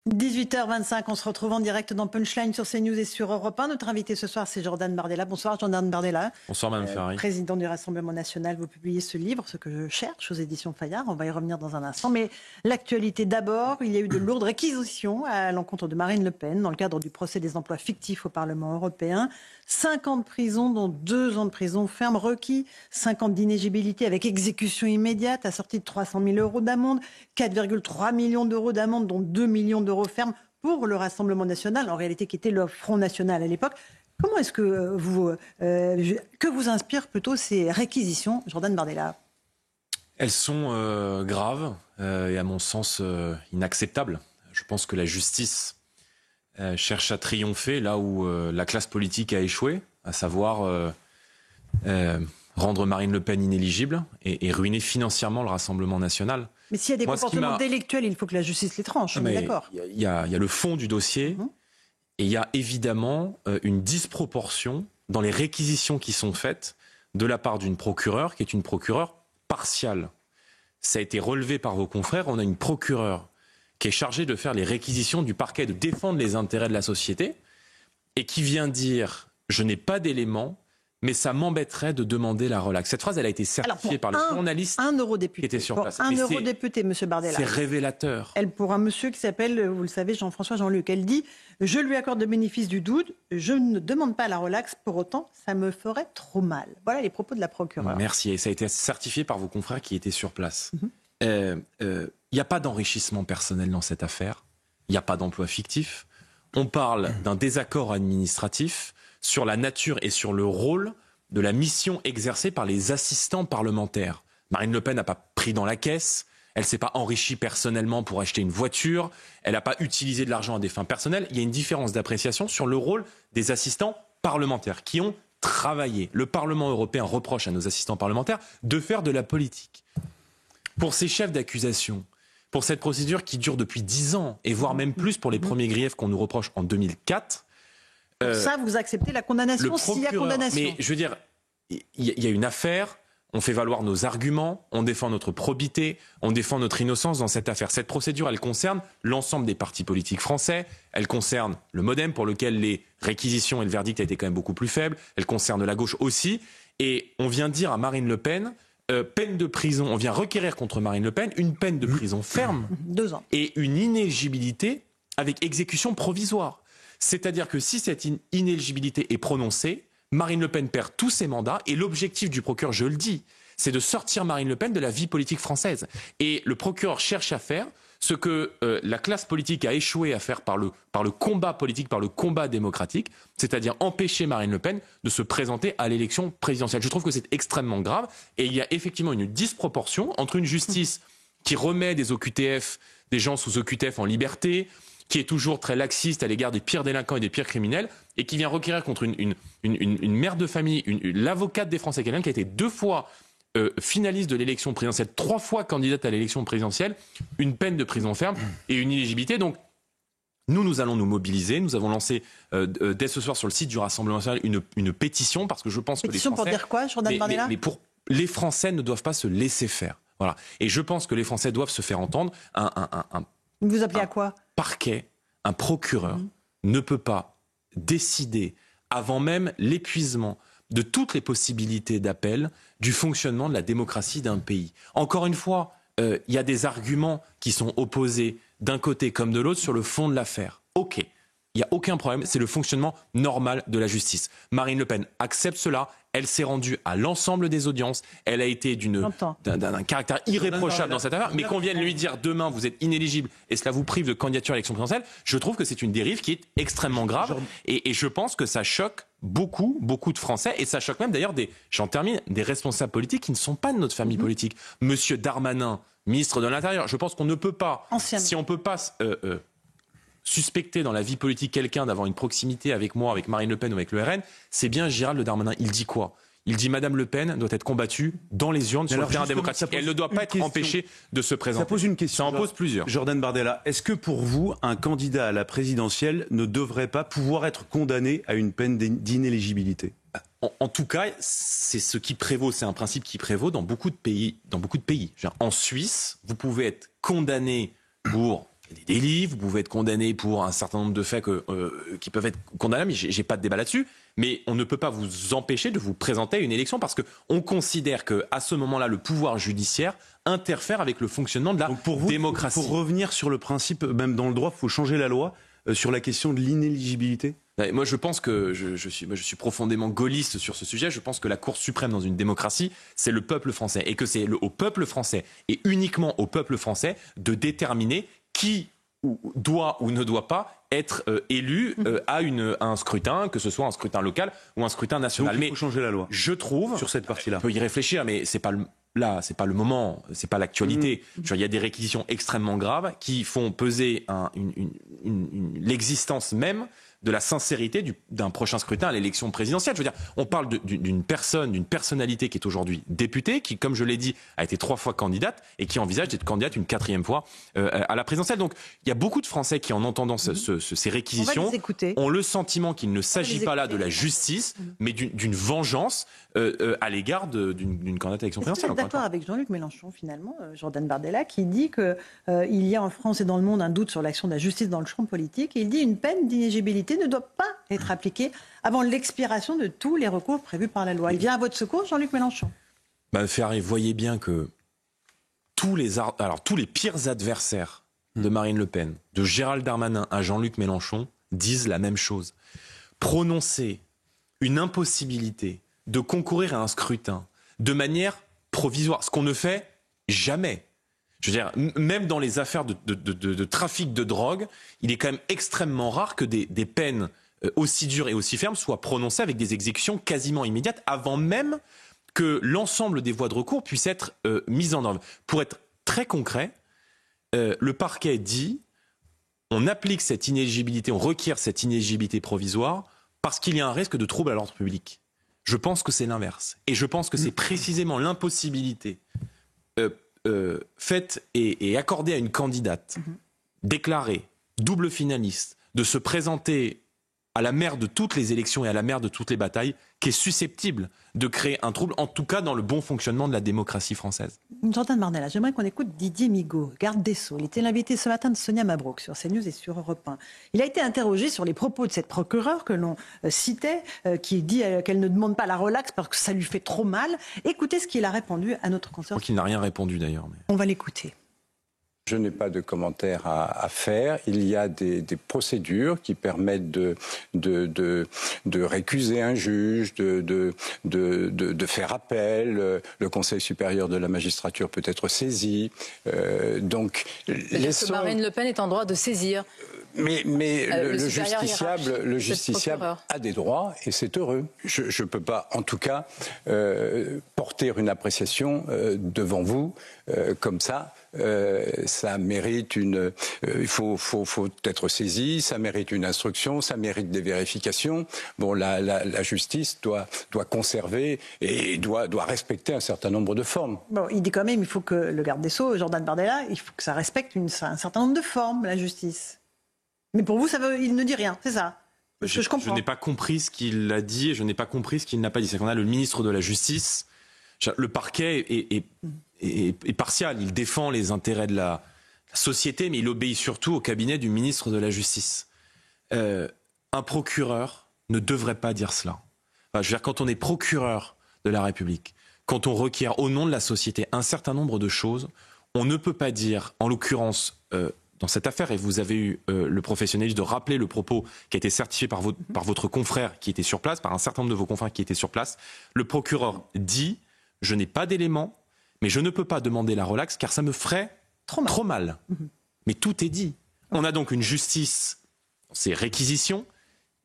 18h25, on se retrouve en direct dans Punchline sur CNews et sur Europe 1. Notre invité ce soir, c'est Jordan Bardella. Bonsoir Jordan Bardella. Bonsoir Mme Ferrari. Président du Rassemblement National, vous publiez ce livre, Ce que je cherche, aux éditions Fayard. On va y revenir dans un instant. Mais l'actualité d'abord, il y a eu de lourdes réquisitions à l'encontre de Marine Le Pen dans le cadre du procès des emplois fictifs au Parlement européen. 5 ans de prison, dont 2 ans de prison ferme requis, 5 ans d'inéligibilité avec exécution immédiate, assortie de 300 000 euros d'amende, 4,3 millions d'euros d'amende, dont 2 millions d'euros ferme pour le Rassemblement National, en réalité qui était le Front National à l'époque. Comment est-ce que vous inspirent plutôt ces réquisitions, Jordan Bardella? Elles sont graves et à mon sens inacceptables. Je pense que la justice cherche à triompher là où la classe politique a échoué, à savoir rendre Marine Le Pen inéligible et ruiner financièrement le Rassemblement National. Mais s'il y a des comportements délictuels, il faut que la justice les tranche, on est d'accord. Il y a le fond du dossier et il y a évidemment une disproportion dans les réquisitions qui sont faites de la part d'une procureure qui est une procureure partiale. Ça a été relevé par vos confrères, on a une procureure qui est chargée de faire les réquisitions du parquet, de défendre les intérêts de la société et qui vient dire « je n'ai pas d'éléments ». Mais ça m'embêterait de demander la relaxe. Cette phrase, elle a été certifiée par le journaliste qui était sur place. Un eurodéputé, M. Bardella. C'est révélateur. Elle, pour un monsieur qui s'appelle, vous le savez, Jean-François Jean-Luc, elle dit « Je lui accorde le bénéfice du doute, je ne demande pas la relaxe, pour autant, ça me ferait trop mal. » Voilà les propos de la procureure. Merci. Et ça a été certifié par vos confrères qui étaient sur place. Il n'y a pas d'enrichissement personnel dans cette affaire. Il n'y a pas d'emploi fictif. On parle d'un désaccord administratif sur la nature et sur le rôle de la mission exercée par les assistants parlementaires. Marine Le Pen n'a pas pris dans la caisse, elle ne s'est pas enrichie personnellement pour acheter une voiture, elle n'a pas utilisé de l'argent à des fins personnelles. Il y a une différence d'appréciation sur le rôle des assistants parlementaires qui ont travaillé. Le Parlement européen reproche à nos assistants parlementaires de faire de la politique. Pour ces chefs d'accusation, pour cette procédure qui dure depuis 10 ans, et voire même plus pour les premiers griefs qu'on nous reproche en 2004, ça, vous acceptez la condamnation s'il y a condamnation. Mais je veux dire, il y a une affaire, on fait valoir nos arguments, on défend notre probité, on défend notre innocence dans cette affaire. Cette procédure, elle concerne l'ensemble des partis politiques français, elle concerne le MoDem pour lequel les réquisitions et le verdict a été quand même beaucoup plus faibles, elle concerne la gauche aussi, et on vient dire à Marine Le Pen, peine de prison, on vient requérir contre Marine Le Pen une peine de prison ferme 2 ans. Et une inéligibilité avec exécution provisoire. C'est-à-dire que si cette inéligibilité est prononcée, Marine Le Pen perd tous ses mandats et l'objectif du procureur, je le dis, c'est de sortir Marine Le Pen de la vie politique française. Et le procureur cherche à faire ce que la classe politique a échoué à faire par le combat politique, par le combat démocratique, c'est-à-dire empêcher Marine Le Pen de se présenter à l'élection présidentielle. Je trouve que c'est extrêmement grave et il y a effectivement une disproportion entre une justice qui remet des OQTF, des gens sous OQTF en liberté, qui est toujours très laxiste à l'égard des pires délinquants et des pires criminels, et qui vient requérir contre une mère de famille, l'avocate des Français, quelqu'un qui a été 2 fois finaliste de l'élection présidentielle, 3 fois candidate à l'élection présidentielle, une peine de prison ferme et une inéligibilité. Donc, nous allons nous mobiliser. Nous avons lancé dès ce soir sur le site du Rassemblement national une pétition, parce que je pense que les Français... Pour dire quoi, Jordan Bardella ? mais pour les Français ne doivent pas se laisser faire. Voilà. Et je pense que les Français doivent se faire entendre. Vous appelez à quoi ? Parquet, un procureur ne peut pas décider avant même l'épuisement de toutes les possibilités d'appel du fonctionnement de la démocratie d'un pays. Encore une fois, il y a des arguments qui sont opposés d'un côté comme de l'autre sur le fond de l'affaire. Ok, il n'y a aucun problème, c'est le fonctionnement normal de la justice. Marine Le Pen accepte cela, elle s'est rendue à l'ensemble des audiences, elle a été d'un caractère irréprochable dans cette affaire, mais qu'on vienne lui dire demain vous êtes inéligible et cela vous prive de candidature à l'élection présidentielle, je trouve que c'est une dérive qui est extrêmement grave et je pense que ça choque beaucoup de Français et ça choque même d'ailleurs des responsables politiques qui ne sont pas de notre famille politique. Monsieur Darmanin, ministre de l'Intérieur, je pense qu'on ne peut pas, si on ne peut pas suspecter dans la vie politique quelqu'un d'avoir une proximité avec moi, avec Marine Le Pen ou avec le RN, c'est bien Gérald Darmanin. Il dit quoi ? Il dit Madame Le Pen doit être combattue dans les urnes sur le terrain démocratique. Elle ne doit pas être empêchée de se présenter. Ça pose une question. Ça en pose plusieurs. Jordan Bardella, est-ce que pour vous, un candidat à la présidentielle ne devrait pas pouvoir être condamné à une peine d'inéligibilité ? En tout cas, c'est ce qui prévaut, c'est un principe qui prévaut dans beaucoup de pays. En Suisse, vous pouvez être condamné pour des délits, vous pouvez être condamné pour un certain nombre de faits qui peuvent être condamnables, mais j'ai pas de débat là-dessus. Mais on ne peut pas vous empêcher de vous présenter à une élection parce qu'on considère qu'à ce moment-là, le pouvoir judiciaire interfère avec le fonctionnement de la démocratie. Pour revenir sur le principe, même dans le droit, il faut changer la loi sur la question de l'inéligibilité. Moi, je pense que je suis profondément gaulliste sur ce sujet. Je pense que la Cour suprême dans une démocratie, c'est le peuple français. Et que c'est au peuple français, et uniquement au peuple français, de déterminer qui doit ou ne doit pas être élu à un scrutin, que ce soit un scrutin local ou un scrutin national. Donc il faut changer la loi. Je trouve, sur cette partie-là. On peut y réfléchir, mais c'est pas le moment, c'est pas l'actualité. Il y a des réquisitions extrêmement graves qui font peser l'existence même de la sincérité d'un prochain scrutin à l'élection présidentielle. Je veux dire, on parle d'une personnalité qui est aujourd'hui députée, qui, comme je l'ai dit, a été 3 fois candidate et qui envisage d'être candidate une 4e fois à la présidentielle. Donc, il y a beaucoup de Français qui, en entendant ces réquisitions, ont le sentiment qu'il ne s'agit pas là de la justice, mais d'une vengeance à l'égard d'une candidate à l'élection présidentielle. Vous êtes d'accord avec Jean-Luc Mélenchon, finalement, Jordan Bardella, qui dit qu'il y a en France et dans le monde un doute sur l'action de la justice dans le champ politique, et il dit une peine d'inéligibilité ne doit pas être appliquée avant l'expiration de tous les recours prévus par la loi. Il vient à votre secours, Jean-Luc Mélenchon. Ferrari, voyez bien que tous les pires adversaires de Marine Le Pen, de Gérald Darmanin à Jean-Luc Mélenchon, disent la même chose. Prononcer une impossibilité de concourir à un scrutin de manière provisoire, ce qu'on ne fait jamais. Je veux dire, même dans les affaires de trafic de drogue, il est quand même extrêmement rare que des peines aussi dures et aussi fermes soient prononcées avec des exécutions quasiment immédiates, avant même que l'ensemble des voies de recours puissent être mises en œuvre. Pour être très concret, le parquet dit on applique cette inéligibilité, on requiert cette inéligibilité provisoire parce qu'il y a un risque de trouble à l'ordre public. Je pense que c'est l'inverse. Et je pense que c'est précisément l'impossibilité faite et accordée à une candidate déclarée, double finaliste, de se présenter à la mère de toutes les élections et à la mère de toutes les batailles, qui est susceptible de créer un trouble, en tout cas dans le bon fonctionnement de la démocratie française. Jordan Bardella, j'aimerais qu'on écoute Didier Migaud, garde des Sceaux. Il était l'invité ce matin de Sonia Mabrouk sur CNews et sur Europe 1. Il a été interrogé sur les propos de cette procureure que l'on citait, qui dit qu'elle ne demande pas la relaxe parce que ça lui fait trop mal. Écoutez ce qu'il a répondu à notre consoeur. Je crois qu'il n'a rien répondu d'ailleurs. Mais... On va l'écouter. Je n'ai pas de commentaires à faire. Il y a des procédures qui permettent de récuser un juge, de faire appel. Le Conseil supérieur de la magistrature peut être saisi. Donc, que Marine Le Pen est en droit de saisir. Mais le justiciable a des droits et c'est heureux. Je ne peux pas, en tout cas, porter une appréciation devant vous comme ça. Ça mérite il faut être saisi, ça mérite une instruction, ça mérite des vérifications. Bon, la justice doit conserver et doit respecter un certain nombre de formes. Bon, il dit quand même, il faut que le garde des Sceaux, Jordan Bardella, il faut que ça respecte un certain nombre de formes, la justice. Mais pour vous, il ne dit rien, c'est ça? Je comprends. Je n'ai pas compris ce qu'il a dit et je n'ai pas compris ce qu'il n'a pas dit. C'est qu'on a le ministre de la Justice. Le parquet est partial. Il défend les intérêts de la société, mais il obéit surtout au cabinet du ministre de la Justice. Un procureur ne devrait pas dire cela. Enfin, je veux dire, quand on est procureur de la République, quand on requiert au nom de la société un certain nombre de choses, on ne peut pas dire, en l'occurrence, dans cette affaire, et vous avez eu le professionnalisme de rappeler le propos qui a été certifié par votre confrère qui était sur place, par un certain nombre de vos confrères qui étaient sur place, le procureur dit « je n'ai pas d'éléments, mais je ne peux pas demander la relaxe car ça me ferait trop mal. Mais tout est dit. On a donc une justice, c'est réquisition,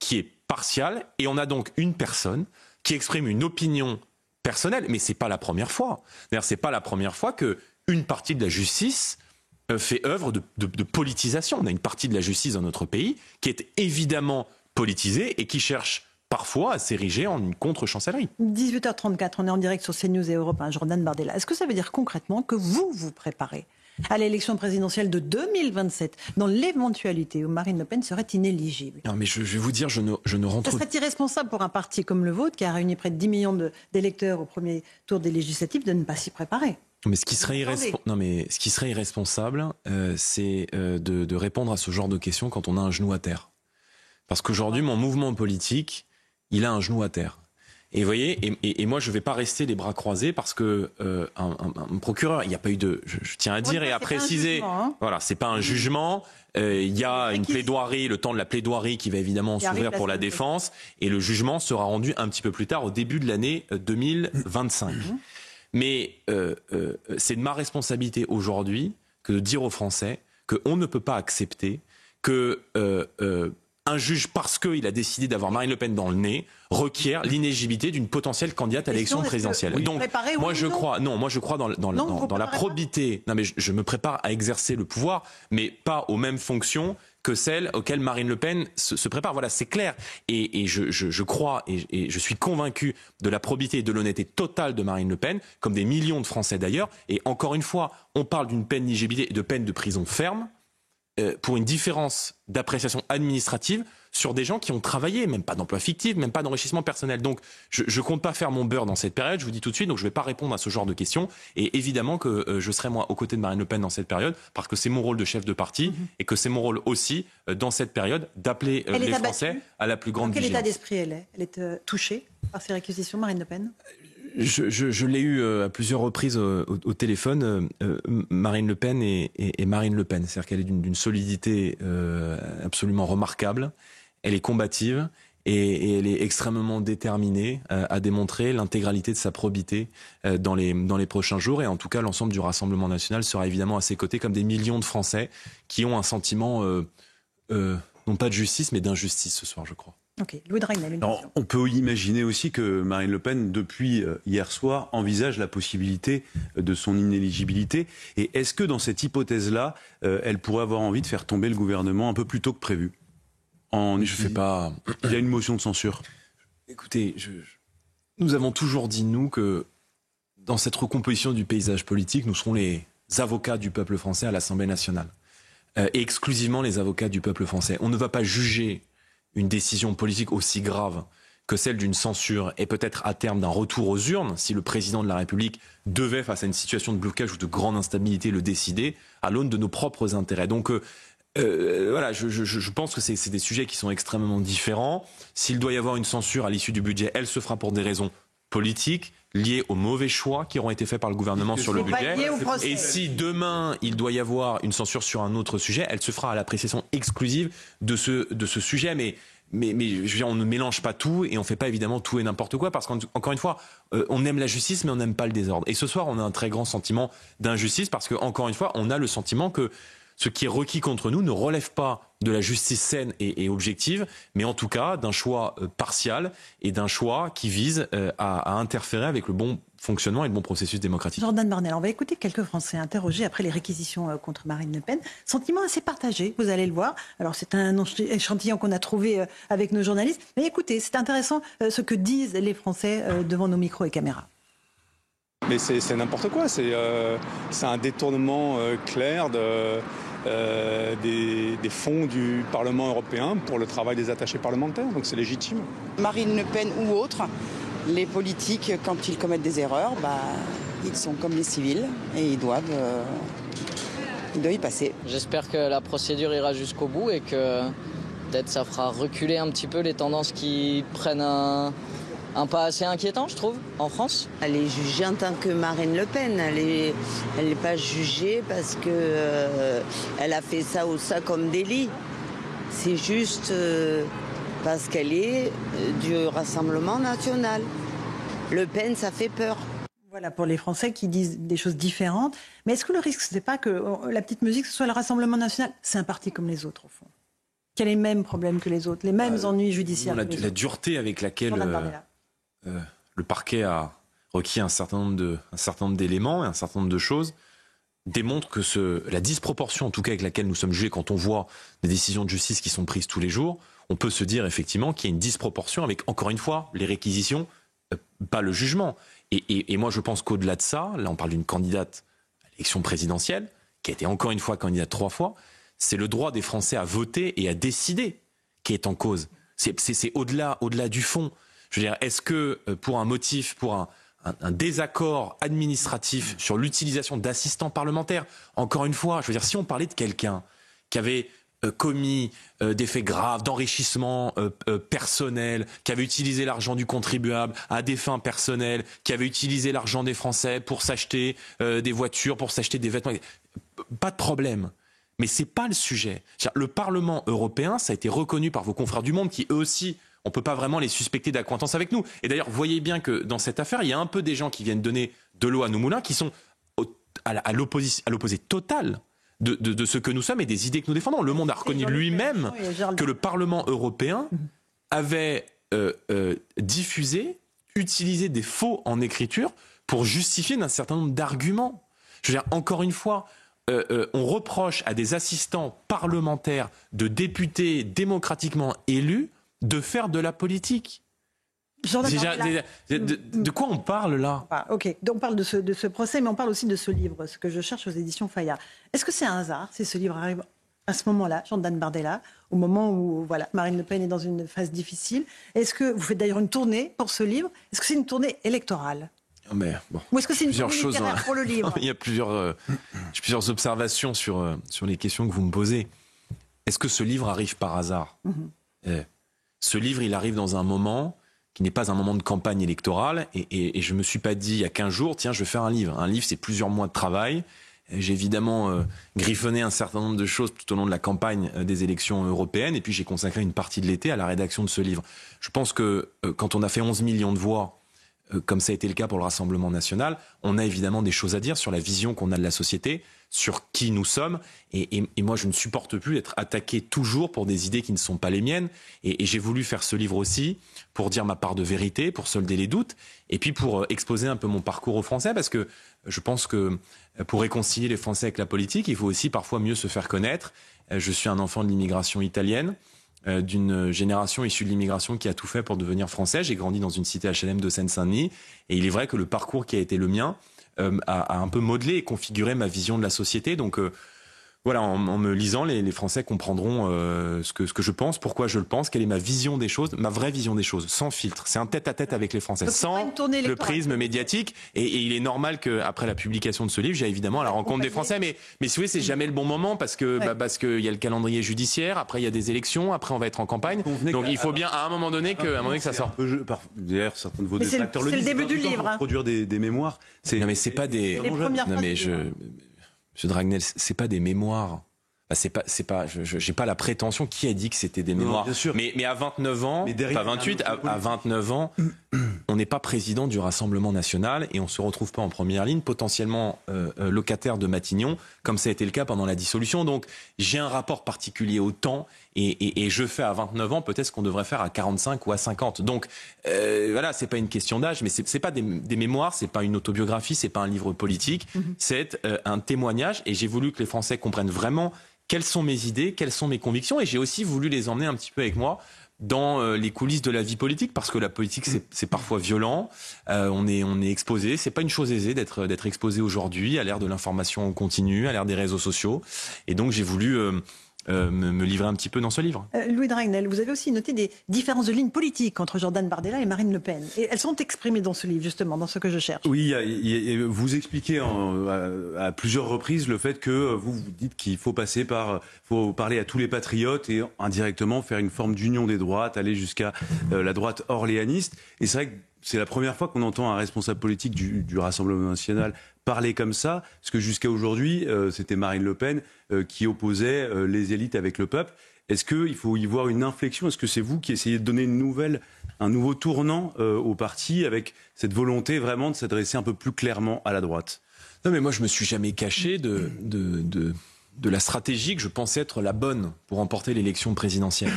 qui est partiale, et on a donc une personne qui exprime une opinion personnelle, mais c'est pas la première fois. D'ailleurs, c'est pas la première fois qu'une partie de la justice fait œuvre de politisation. On a une partie de la justice dans notre pays qui est évidemment politisée et qui cherche parfois à s'ériger en une contre-chancellerie. 18h34, on est en direct sur CNews et Europe 1, Jordan Bardella. Est-ce que ça veut dire concrètement que vous vous préparez à l'élection présidentielle de 2027 dans l'éventualité où Marine Le Pen serait inéligible? Non, mais je vais vous dire, je ne rentre... Ça serait irresponsable pour un parti comme le vôtre, qui a réuni près de 10 millions d'électeurs au premier tour des législatives, de ne pas s'y préparer. Mais ce qui serait irresponsable, c'est de répondre à ce genre de questions quand on a un genou à terre. Parce qu'aujourd'hui, mon mouvement politique, il a un genou à terre. Et vous voyez, et moi, je ne vais pas rester les bras croisés parce que un procureur, il n'y a pas eu de... Je tiens à dire et à préciser, voilà, c'est pas un jugement. Il y a une plaidoirie, le temps de la plaidoirie qui va évidemment s'ouvrir pour la défense, et le jugement sera rendu un petit peu plus tard, au début de l'année 2025. Mais c'est de ma responsabilité aujourd'hui que de dire aux Français qu'on ne peut pas accepter que un juge, parce qu'il a décidé d'avoir Marine Le Pen dans le nez, requiert l'inéligibilité d'une potentielle candidate à l'élection présidentielle. Donc, moi je crois dans la probité. Non, mais je me prépare à exercer le pouvoir, mais pas aux mêmes fonctions que celles auxquelles Marine Le Pen se prépare. Voilà, c'est clair. Et je crois, et je suis convaincu de la probité et de l'honnêteté totale de Marine Le Pen, comme des millions de Français d'ailleurs. Et encore une fois, on parle d'une peine d'éligibilité et de peine de prison ferme pour une différence d'appréciation administrative sur des gens qui ont travaillé, même pas d'emploi fictif, même pas d'enrichissement personnel. Donc je compte pas faire mon beurre dans cette période, je vous dis tout de suite, donc je vais pas répondre à ce genre de questions. Et évidemment que je serai moi aux côtés de Marine Le Pen dans cette période, parce que c'est mon rôle de chef de parti, et que c'est mon rôle aussi, dans cette période, d'appeler les Français à la plus grande vigilance. Quel état d'esprit elle est ? Elle est touchée par ces réquisitions, Marine Le Pen ? Je l'ai eu à plusieurs reprises au téléphone, Marine Le Pen et Marine Le Pen. C'est-à-dire qu'elle est d'une solidité absolument remarquable. Elle est combative et elle est extrêmement déterminée à démontrer l'intégralité de sa probité dans les prochains jours. Et en tout cas, l'ensemble du Rassemblement national sera évidemment à ses côtés, comme des millions de Français qui ont un sentiment, non pas de justice, mais d'injustice ce soir, je crois. Ok, Louis Dragnel, une question. On peut imaginer aussi que Marine Le Pen, depuis hier soir, envisage la possibilité de son inéligibilité. Et est-ce que dans cette hypothèse-là, elle pourrait avoir envie de faire tomber le gouvernement un peu plus tôt que prévu ? Il y a une motion de censure. Écoutez, nous avons toujours dit, nous, que dans cette recomposition du paysage politique, nous serons les avocats du peuple français à l'Assemblée nationale. Et exclusivement les avocats du peuple français. On ne va pas juger une décision politique aussi grave que celle d'une censure et peut-être à terme d'un retour aux urnes, si le président de la République devait, face à une situation de blocage ou de grande instabilité, le décider, à l'aune de nos propres intérêts. Donc voilà, je pense que c'est des sujets qui sont extrêmement différents. S'il doit y avoir une censure à l'issue du budget, elle se fera pour des raisons politiques liées aux mauvais choix qui auront été faits par le gouvernement sur le budget. Et si demain il doit y avoir une censure sur un autre sujet, elle se fera à l'appréciation exclusive de ce sujet. Mais je veux dire, on ne mélange pas tout et on fait pas évidemment tout et n'importe quoi, parce qu'encore une fois, on aime la justice mais on n'aime pas le désordre. Et ce soir, on a un très grand sentiment d'injustice parce que, encore une fois, on a le sentiment que ce qui est requis contre nous ne relève pas de la justice saine et objective, mais en tout cas d'un choix partial et d'un choix qui vise à interférer avec le bon fonctionnement et le bon processus démocratique. Jordan Bardella, on va écouter quelques Français interrogés après les réquisitions contre Marine Le Pen. Sentiment assez partagé, vous allez le voir. Alors c'est un échantillon qu'on a trouvé avec nos journalistes. Mais écoutez, c'est intéressant ce que disent les Français devant nos micros et caméras. Mais c'est n'importe quoi, c'est un détournement clair des fonds du Parlement européen pour le travail des attachés parlementaires, donc c'est légitime. Marine Le Pen ou autre, les politiques, quand ils commettent des erreurs, ils sont comme les civils et ils doivent y passer. J'espère que la procédure ira jusqu'au bout et que peut-être ça fera reculer un petit peu les tendances qui prennent un pas assez inquiétant, je trouve, en France. Elle est jugée en tant que Marine Le Pen. Elle n'est pas jugée parce qu'elle a fait ça ou ça comme délit. C'est juste parce qu'elle est du Rassemblement national. Le Pen, ça fait peur. Voilà, pour les Français qui disent des choses différentes. Mais est-ce que le risque, ce n'est pas que la petite musique, ce soit le Rassemblement national ? C'est un parti comme les autres, au fond. Qui a les mêmes problèmes que les autres, les mêmes ennuis judiciaires. La dureté avec laquelle le parquet a requis un certain nombre d'éléments et un certain nombre de choses démontre que la disproportion, en tout cas avec laquelle nous sommes jugés quand on voit des décisions de justice qui sont prises tous les jours, on peut se dire effectivement qu'il y a une disproportion avec, encore une fois, les réquisitions, pas le jugement. Et moi je pense qu'au-delà de ça, là on parle d'une candidate à l'élection présidentielle, qui a été encore une fois candidate 3 fois, c'est le droit des Français à voter et à décider qui est en cause. C'est au-delà du fond. Je veux dire, est-ce que pour un motif, pour un un désaccord administratif sur l'utilisation d'assistants parlementaires. Encore une fois, je veux dire, si on parlait de quelqu'un qui avait commis des faits graves d'enrichissement personnel, qui avait utilisé l'argent du contribuable à des fins personnelles, qui avait utilisé l'argent des Français pour s'acheter des voitures, pour s'acheter des vêtements, pas de problème. Mais c'est pas le sujet. Le Parlement européen, ça a été reconnu par vos confrères du Monde, qui eux aussi, on peut pas vraiment les suspecter d'accointance avec nous. Et d'ailleurs, voyez bien que dans cette affaire, il y a un peu des gens qui viennent donner de l'eau à nos moulins, qui sont à l'opposé total de ce que nous sommes et des idées que nous défendons. Le Monde a reconnu lui-même que le Parlement européen avait utilisé des faux en écriture pour justifier d'un certain nombre d'arguments. Je veux dire, encore une fois, on reproche à des assistants parlementaires de députés démocratiquement élus de faire de la politique. De quoi on parle là? Ok, donc on parle de ce procès, mais on parle aussi de ce livre, ce que je cherche aux éditions Fayard. Est-ce que c'est un hasard si ce livre arrive à ce moment-là, Jordan Bardella, au moment où Marine Le Pen est dans une phase difficile? Est-ce que vous faites d'ailleurs une tournée pour ce livre? Est-ce que c'est une tournée électorale? Mais bon, ou est-ce que c'est une tournée littéraire pour le livre? Il y a plusieurs observations sur les questions que vous me posez. Est-ce que ce livre arrive par hasard? Ce livre, il arrive dans un moment qui n'est pas un moment de campagne électorale. Et je ne me suis pas dit il y a 15 jours, tiens, je vais faire un livre. Un livre, c'est plusieurs mois de travail. J'ai évidemment griffonné un certain nombre de choses tout au long de la campagne des élections européennes. Et puis j'ai consacré une partie de l'été à la rédaction de ce livre. Je pense que quand on a fait 11 millions de voix, comme ça a été le cas pour le Rassemblement national, on a évidemment des choses à dire sur la vision qu'on a de la société, sur qui nous sommes. Et moi, je ne supporte plus d'être attaqué toujours pour des idées qui ne sont pas les miennes. Et j'ai voulu faire ce livre aussi pour dire ma part de vérité, pour solder les doutes, et puis pour exposer un peu mon parcours aux Français, parce que je pense que pour réconcilier les Français avec la politique, il faut aussi parfois mieux se faire connaître. Je suis un enfant de l'immigration italienne, d'une génération issue de l'immigration qui a tout fait pour devenir français. J'ai grandi dans une cité HLM de Seine-Saint-Denis, et il est vrai que le parcours qui a été le mien a un peu modelé et configuré ma vision de la société. Donc voilà, en me lisant, les Français comprendront ce que je pense, pourquoi je le pense, quelle est ma vision des choses, ma vraie vision des choses, sans filtre. C'est un tête-à-tête avec les Français, sans le prisme médiatique. Et il est normal qu'après la publication de ce livre, j'aille évidemment à la rencontre des Français. Mais si vous voulez, c'est jamais le bon moment parce que il y a le calendrier judiciaire, après il y a des élections, après on va être en campagne. Donc il faut bien à un moment donné que ça sorte. D'ailleurs, certains de vos détracteurs le disent. C'est le début du livre. Produire des mémoires. Non mais c'est pas des. Non mais Monsieur Dragnel, c'est pas des mémoires. J'ai pas la prétention. Qui a dit que c'était des mémoires? Bien sûr. Mais à 29 ans, enfin 28, à 29 ans, on n'est pas président du Rassemblement national et on se retrouve pas en première ligne, potentiellement locataire de Matignon, comme ça a été le cas pendant la dissolution. Donc j'ai un rapport particulier au temps et je fais à 29 ans peut-être ce qu'on devrait faire à 45 ou à 50. Donc voilà, c'est pas une question d'âge, mais c'est pas des mémoires, c'est pas une autobiographie, c'est pas un livre politique, c'est un témoignage et j'ai voulu que les Français comprennent vraiment quelles sont mes idées, quelles sont mes convictions, et j'ai aussi voulu les emmener un petit peu avec moi dans les coulisses de la vie politique, parce que la politique c'est parfois violent, on est exposé, c'est pas une chose aisée d'être exposé aujourd'hui à l'ère de l'information continue, à l'ère des réseaux sociaux, et donc j'ai voulu me livrer un petit peu dans ce livre. Louis Dragnel, vous avez aussi noté des différences de ligne politique entre Jordan Bardella et Marine Le Pen. Et elles sont exprimées dans ce livre, justement, dans ce que je cherche. Oui, vous expliquez à plusieurs reprises le fait que vous dites qu'il faut faut parler à tous les patriotes et indirectement faire une forme d'union des droites, aller jusqu'à la droite orléaniste. Et c'est vrai que c'est la première fois qu'on entend un responsable politique du Rassemblement national parler comme ça, parce que jusqu'à aujourd'hui, c'était Marine Le Pen qui opposait les élites avec le peuple. Est-ce qu'il faut y voir une inflexion? Est-ce que c'est vous qui essayez de donner un nouveau tournant au parti avec cette volonté vraiment de s'adresser un peu plus clairement à la droite? Non, mais moi, je me suis jamais caché de la stratégie que je pensais être la bonne pour remporter l'élection présidentielle.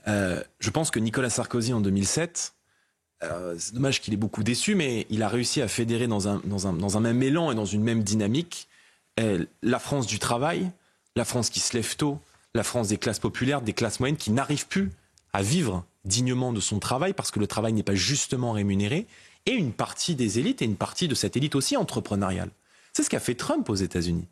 Je pense que Nicolas Sarkozy, en 2007... c'est dommage qu'il ait beaucoup déçu, mais il a réussi à fédérer dans un même élan et dans une même dynamique la France du travail, la France qui se lève tôt, la France des classes populaires, des classes moyennes qui n'arrivent plus à vivre dignement de son travail parce que le travail n'est pas justement rémunéré, et une partie des élites et une partie de cette élite aussi entrepreneuriale. C'est ce qu'a fait Trump aux États-Unis.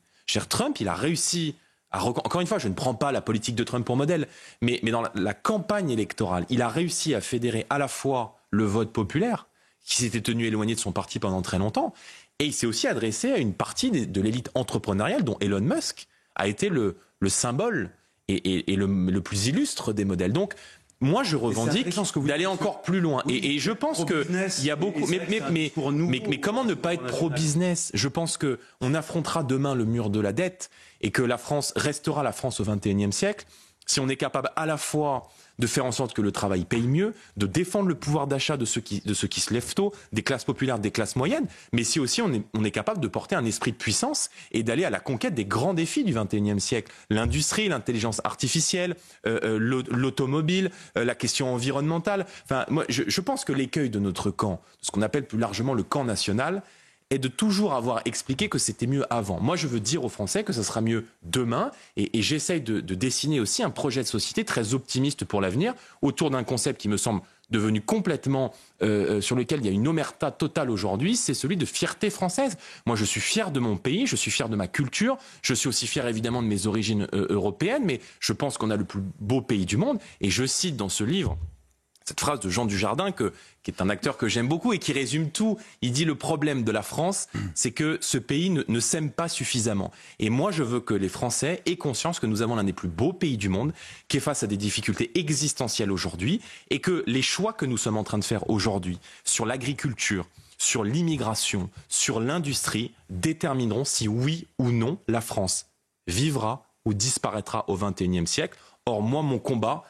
Trump, il a réussi encore une fois, je ne prends pas la politique de Trump pour modèle, mais dans la campagne électorale, il a réussi à fédérer à la fois le vote populaire, qui s'était tenu éloigné de son parti pendant très longtemps. Et il s'est aussi adressé à une partie de l'élite entrepreneuriale dont Elon Musk a été le symbole et le plus illustre des modèles. Donc, moi, je revendique d'aller encore plus loin. Oui, et je pense qu'il y a beaucoup... Mais comment ne pas être pro-business? Je pense qu'on affrontera demain le mur de la dette et que la France restera la France au XXIe siècle si on est capable à la fois de faire en sorte que le travail paye mieux, de défendre le pouvoir d'achat de ceux qui se lèvent tôt, des classes populaires, des classes moyennes, mais si aussi on est capable de porter un esprit de puissance et d'aller à la conquête des grands défis du XXIe siècle. L'industrie, l'intelligence artificielle, l'automobile, la question environnementale. Enfin, moi, je pense que l'écueil de notre camp, ce qu'on appelle plus largement le camp national, est de toujours avoir expliqué que c'était mieux avant. Moi, je veux dire aux Français que ça sera mieux demain, et j'essaye de dessiner aussi un projet de société très optimiste pour l'avenir, autour d'un concept qui me semble devenu complètement, sur lequel il y a une omerta totale aujourd'hui, c'est celui de fierté française. Moi, je suis fier de mon pays, je suis fier de ma culture, je suis aussi fier évidemment de mes origines européennes, mais je pense qu'on a le plus beau pays du monde, et je cite dans ce livre cette phrase de Jean Dujardin, qui est un acteur que j'aime beaucoup et qui résume tout. Il dit: le problème de la France, c'est que ce pays ne s'aime pas suffisamment. Et moi, je veux que les Français aient conscience que nous avons l'un des plus beaux pays du monde, qui est face à des difficultés existentielles aujourd'hui, et que les choix que nous sommes en train de faire aujourd'hui sur l'agriculture, sur l'immigration, sur l'industrie, détermineront si oui ou non la France vivra ou disparaîtra au XXIe siècle. Or, moi, mon combat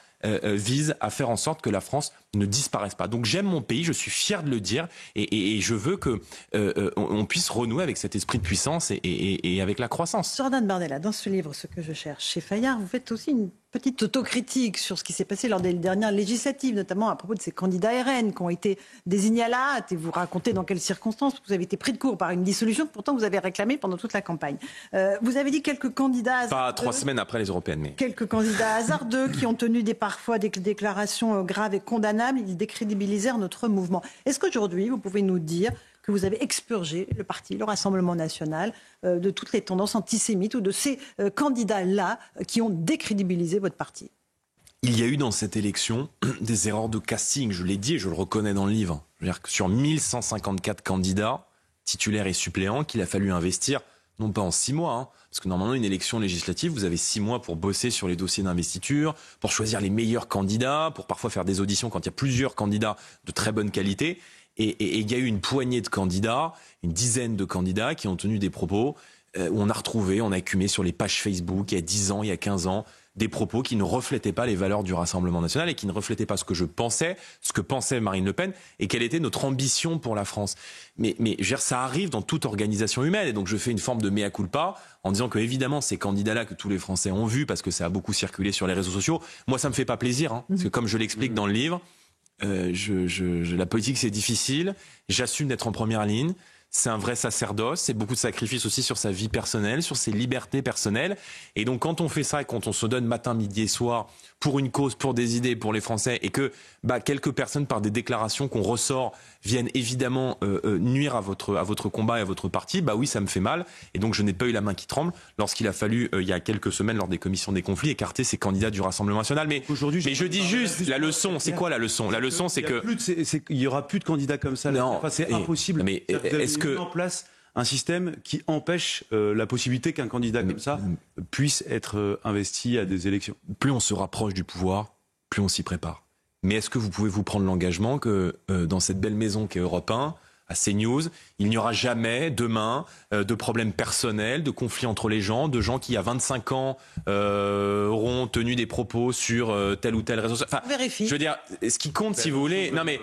vise à faire en sorte que la France ne disparaisse pas. Donc j'aime mon pays, je suis fier de le dire, et je veux que on puisse renouer avec cet esprit de puissance et avec la croissance. Jordan Bardella, dans ce livre, Ce que je cherche, chez Fayard, vous faites aussi une petite autocritique sur ce qui s'est passé lors des dernières législatives, notamment à propos de ces candidats RN qui ont été désignés à la hâte, et vous racontez dans quelles circonstances vous avez été pris de court par une dissolution que pourtant vous avez réclamée pendant toute la campagne. Vous avez dit quelques candidats hasardeux, pas 3 semaines après les européennes, mais quelques candidats hasardeux qui ont tenu parfois des déclarations graves et condamnables. Ils décrédibilisèrent notre mouvement. Est-ce qu'aujourd'hui, vous pouvez nous dire que vous avez expurgé le parti, le Rassemblement national, de toutes les tendances antisémites ou de ces candidats-là qui ont décrédibilisé votre parti? Il y a eu dans cette élection des erreurs de casting, je l'ai dit et je le reconnais dans le livre. Je veux dire que sur 1154 candidats, titulaires et suppléants, qu'il a fallu investir, non pas en 6 mois, parce que normalement une élection législative, vous avez 6 mois pour bosser sur les dossiers d'investiture, pour choisir les meilleurs candidats, pour parfois faire des auditions quand il y a plusieurs candidats de très bonne qualité. Et il y a eu une poignée de candidats, une dizaine de candidats qui ont tenu des propos où on a retrouvé, on a écumé sur les pages Facebook il y a 10 ans, il y a 15 ans, des propos qui ne reflétaient pas les valeurs du Rassemblement national et qui ne reflétaient pas ce que je pensais, ce que pensait Marine Le Pen et quelle était notre ambition pour la France. Mais je veux dire, ça arrive dans toute organisation humaine, et donc je fais une forme de mea culpa en disant que évidemment ces candidats-là que tous les Français ont vus parce que ça a beaucoup circulé sur les réseaux sociaux, moi ça me fait pas plaisir, parce que comme je l'explique dans le livre, la politique c'est difficile, j'assume d'être en première ligne, c'est un vrai sacerdoce, c'est beaucoup de sacrifices aussi sur sa vie personnelle, sur ses libertés personnelles, et donc quand on fait ça et quand on se donne matin, midi et soir pour une cause, pour des idées, pour les Français, et que quelques personnes par des déclarations qu'on ressort viennent évidemment nuire à votre combat et à votre parti, oui ça me fait mal, et donc je n'ai pas eu la main qui tremble lorsqu'il a fallu il y a quelques semaines lors des commissions des conflits écarter ces candidats du Rassemblement national. Mais je dis juste la leçon, c'est quoi la leçon? La leçon c'est que il y aura plus de candidats comme ça. Non, c'est impossible. Mais est-ce que en place un système qui empêche la possibilité qu'un candidat comme ça puisse être investi à des élections? Plus on se rapproche du pouvoir, plus on s'y prépare. Mais est-ce que vous pouvez vous prendre l'engagement que dans cette belle maison qu'est Europe 1, à CNews, il n'y aura jamais demain de problèmes personnels, de conflits entre les gens, de gens qui, il y a 25 ans, auront tenu des propos sur tel ou tel réseau. Enfin, vérifie. Je veux dire, ce qui compte, si vous voulez, non mais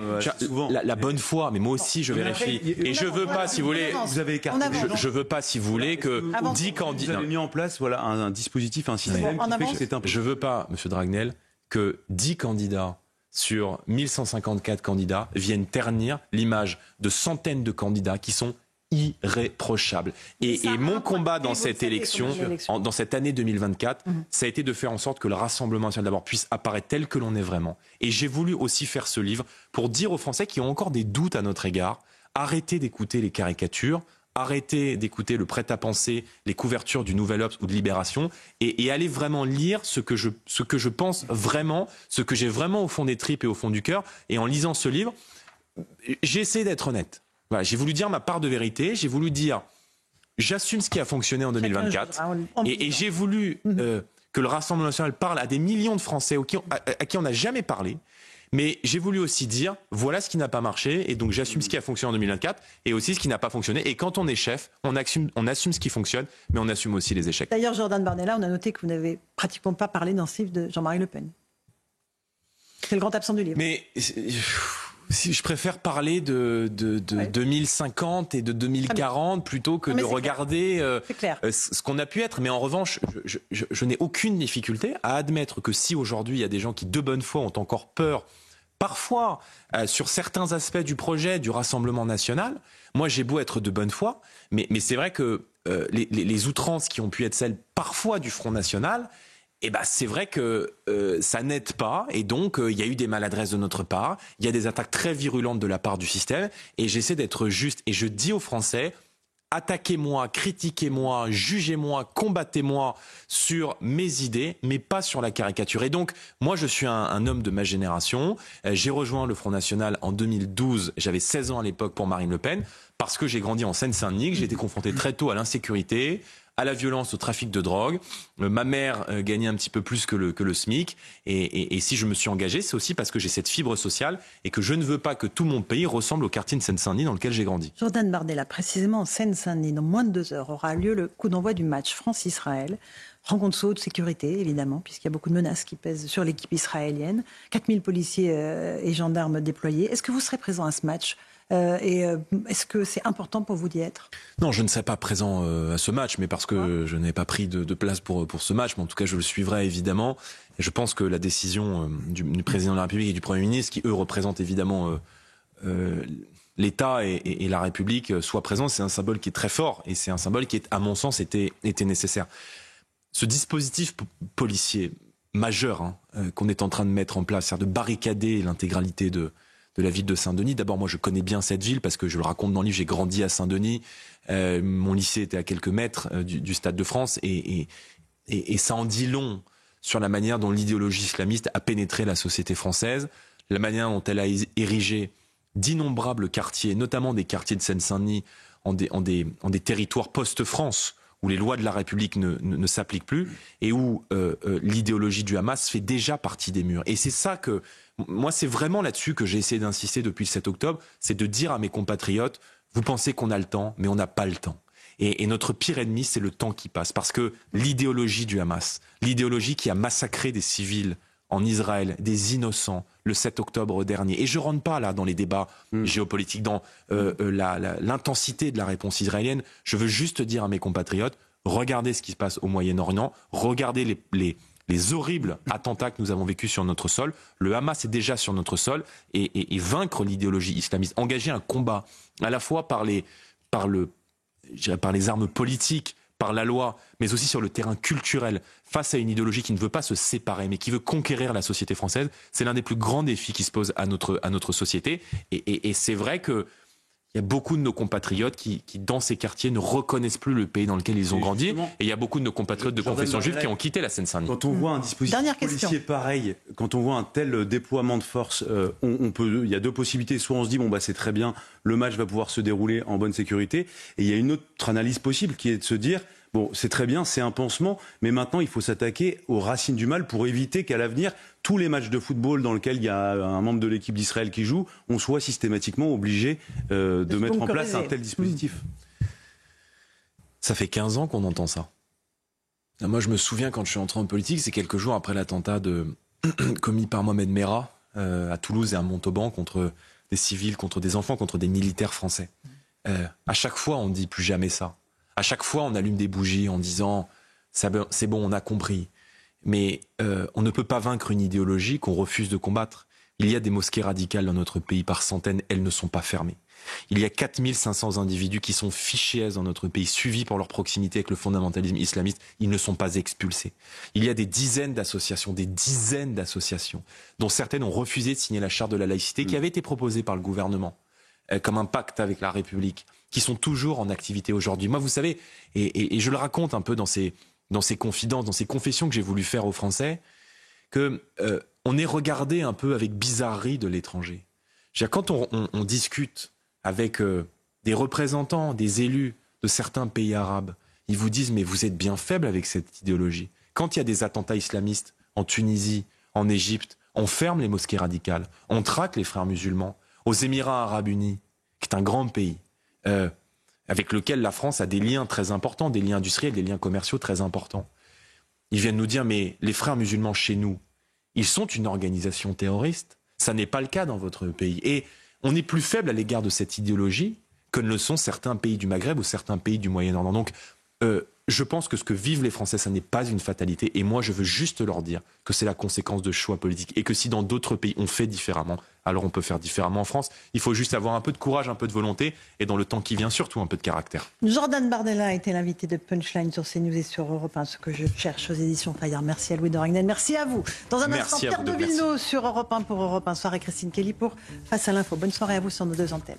la bonne foi, mais moi aussi je vérifie. Et je veux pas, si vous voulez, vous avez écarté. Je veux pas, si vous voulez, que 10 candidats. Vous avez mis en place, un dispositif, un système qui fait que c'est impossible. Je veux pas, Monsieur Dragnel, que 10 candidats sur 1154 candidats viennent ternir l'image de centaines de candidats qui sont irréprochables. Et mon combat dans cette élection, dans cette année 2024, ça a été de faire en sorte que le Rassemblement national d'abord puisse apparaître tel que l'on est vraiment. Et j'ai voulu aussi faire ce livre pour dire aux Français qui ont encore des doutes à notre égard, arrêtez d'écouter les caricatures, arrêtez d'écouter le prêt-à-penser, les couvertures du Nouvel Obs ou de Libération, et allez vraiment lire ce que je pense vraiment, ce que j'ai vraiment au fond des tripes et au fond du cœur. Et en lisant ce livre, j'ai essayé d'être honnête. Voilà, j'ai voulu dire ma part de vérité, j'ai voulu dire j'assume ce qui a fonctionné en 2024 et j'ai voulu que le Rassemblement national parle à des millions de Français à qui on n'a jamais parlé. Mais j'ai voulu aussi dire, voilà ce qui n'a pas marché, et donc j'assume ce qui a fonctionné en 2024, et aussi ce qui n'a pas fonctionné. Et quand on est chef, on assume ce qui fonctionne, mais on assume aussi les échecs. D'ailleurs, Jordan Bardella, on a noté que vous n'avez pratiquement pas parlé dans ce livre de Jean-Marie Le Pen. C'est le grand absent du livre. Mais si je préfère parler de 2050 et de 2040 plutôt que de regarder ce qu'on a pu être. Mais en revanche, je n'ai aucune difficulté à admettre que si aujourd'hui il y a des gens qui de bonne foi ont encore peur, parfois sur certains aspects du projet du Rassemblement national, moi j'ai beau être de bonne foi, mais c'est vrai que les outrances qui ont pu être celles parfois du Front National, c'est vrai que ça n'aide pas, et donc il y a eu des maladresses de notre part, il y a des attaques très virulentes de la part du système, et j'essaie d'être juste, et je dis aux Français, attaquez-moi, critiquez-moi, jugez-moi, combattez-moi sur mes idées, mais pas sur la caricature. Et donc, moi je suis un homme de ma génération, j'ai rejoint le Front National en 2012, j'avais 16 ans à l'époque pour Marine Le Pen, parce que j'ai grandi en Seine-Saint-Denis, que j'ai été confronté très tôt à l'insécurité, à la violence, au trafic de drogue. Ma mère gagnait un petit peu plus que le SMIC. Et si je me suis engagé, c'est aussi parce que j'ai cette fibre sociale et que je ne veux pas que tout mon pays ressemble au quartier de Seine-Saint-Denis dans lequel j'ai grandi. Jordan Bardella, précisément en Seine-Saint-Denis, dans moins de 2 heures, aura lieu le coup d'envoi du match France-Israël. Rencontre sous haute sécurité, évidemment, puisqu'il y a beaucoup de menaces qui pèsent sur l'équipe israélienne. 4000 policiers et gendarmes déployés. Est-ce que vous serez présent à ce match ? Est-ce que c'est important pour vous d'y être ? Non, je ne serai pas présent à ce match, mais parce que je n'ai pas pris de place pour ce match. Mais en tout cas, je le suivrai évidemment. Et je pense que la décision du président de la République et du Premier ministre, qui eux représentent évidemment l'État et la République, soit présent, c'est un symbole qui est très fort. Et c'est un symbole qui, à mon sens, était nécessaire. Ce dispositif policier majeur qu'on est en train de mettre en place, c'est-à-dire de barricader l'intégralité de la ville de Saint-Denis. D'abord, moi, je connais bien cette ville parce que je le raconte dans le livre, j'ai grandi à Saint-Denis. Mon lycée était à quelques mètres du Stade de France et ça en dit long sur la manière dont l'idéologie islamiste a pénétré la société française, la manière dont elle a érigé d'innombrables quartiers, notamment des quartiers de Seine-Saint-Denis, en des territoires post-France, où les lois de la République ne s'appliquent plus et où l'idéologie du Hamas fait déjà partie des murs. Et c'est ça que... Moi, c'est vraiment là-dessus que j'ai essayé d'insister depuis le 7 octobre, c'est de dire à mes compatriotes, vous pensez qu'on a le temps, mais on n'a pas le temps. Et notre pire ennemi, c'est le temps qui passe. Parce que l'idéologie du Hamas, l'idéologie qui a massacré des civils en Israël, des innocents, le 7 octobre dernier, et je ne rentre pas là dans les débats géopolitiques, dans l'intensité de la réponse israélienne, je veux juste dire à mes compatriotes, regardez ce qui se passe au Moyen-Orient, regardez les horribles attentats que nous avons vécus sur notre sol. Le Hamas est déjà sur notre sol et vaincre l'idéologie islamiste, engager un combat à la fois par les armes politiques, par la loi, mais aussi sur le terrain culturel, face à une idéologie qui ne veut pas se séparer, mais qui veut conquérir la société française, c'est l'un des plus grands défis qui se posent à notre société. Et c'est vrai que il y a beaucoup de nos compatriotes qui, dans ces quartiers, ne reconnaissent plus le pays dans lequel ils ont grandi. Et il y a beaucoup de nos compatriotes de confession juive qui ont quitté la Seine-Saint-Denis. Quand on voit un dispositif policier pareil, quand on voit un tel déploiement de force, il y a deux possibilités. Soit on se dit, c'est très bien, le match va pouvoir se dérouler en bonne sécurité. Et il y a une autre analyse possible qui est de se dire, c'est très bien, c'est un pansement, mais maintenant il faut s'attaquer aux racines du mal pour éviter qu'à l'avenir, tous les matchs de football dans lesquels il y a un membre de l'équipe d'Israël qui joue, on soit systématiquement obligé de mettre en place un tel dispositif. Ça fait 15 ans qu'on entend ça. Moi, je me souviens quand je suis entré en politique, c'est quelques jours après l'attentat commis par Mohamed Merah à Toulouse et à Montauban contre des civils, contre des enfants, contre des militaires français. À chaque fois, on ne dit plus jamais ça. À chaque fois, on allume des bougies en disant « c'est bon, on a compris ». Mais on ne peut pas vaincre une idéologie qu'on refuse de combattre. Il y a des mosquées radicales dans notre pays par centaines, elles ne sont pas fermées. Il y a 4500 individus qui sont fichés dans notre pays, suivis pour leur proximité avec le fondamentalisme islamiste, ils ne sont pas expulsés. Il y a des dizaines d'associations, dont certaines ont refusé de signer la charte de la laïcité qui avait été proposée par le gouvernement, comme un pacte avec la République, qui sont toujours en activité aujourd'hui. Moi, vous savez, et je le raconte un peu dans ces confidences, dans ces confessions que j'ai voulu faire aux Français, que on est regardé un peu avec bizarrerie de l'étranger. Quand on discute avec des représentants, des élus de certains pays arabes, ils vous disent mais vous êtes bien faible avec cette idéologie. Quand il y a des attentats islamistes en Tunisie, en Égypte, on ferme les mosquées radicales, on traque les frères musulmans. Aux Émirats arabes unis, qui est un grand pays, avec lequel la France a des liens très importants, des liens industriels, des liens commerciaux très importants. Ils viennent nous dire mais les frères musulmans chez nous, ils sont une organisation terroriste. Ça n'est pas le cas dans votre pays. Et on est plus faible à l'égard de cette idéologie que ne le sont certains pays du Maghreb ou certains pays du Moyen-Orient. Donc, je pense que ce que vivent les Français, ça n'est pas une fatalité. Et moi, je veux juste leur dire que c'est la conséquence de choix politiques. Et que si dans d'autres pays, on fait différemment, alors on peut faire différemment en France. Il faut juste avoir un peu de courage, un peu de volonté. Et dans le temps qui vient, surtout un peu de caractère. Jordan Bardella a été l'invité de Punchline sur CNews et sur Europe 1, ce que je cherche aux éditions Fayard. Merci à Louis de Ragnel. Merci à vous. Dans un instant, Pierre de Villeneuve sur Europe 1 pour Europe 1 Soir et Christine Kelly pour Face à l'info. Bonne soirée à vous sur nos deux antennes.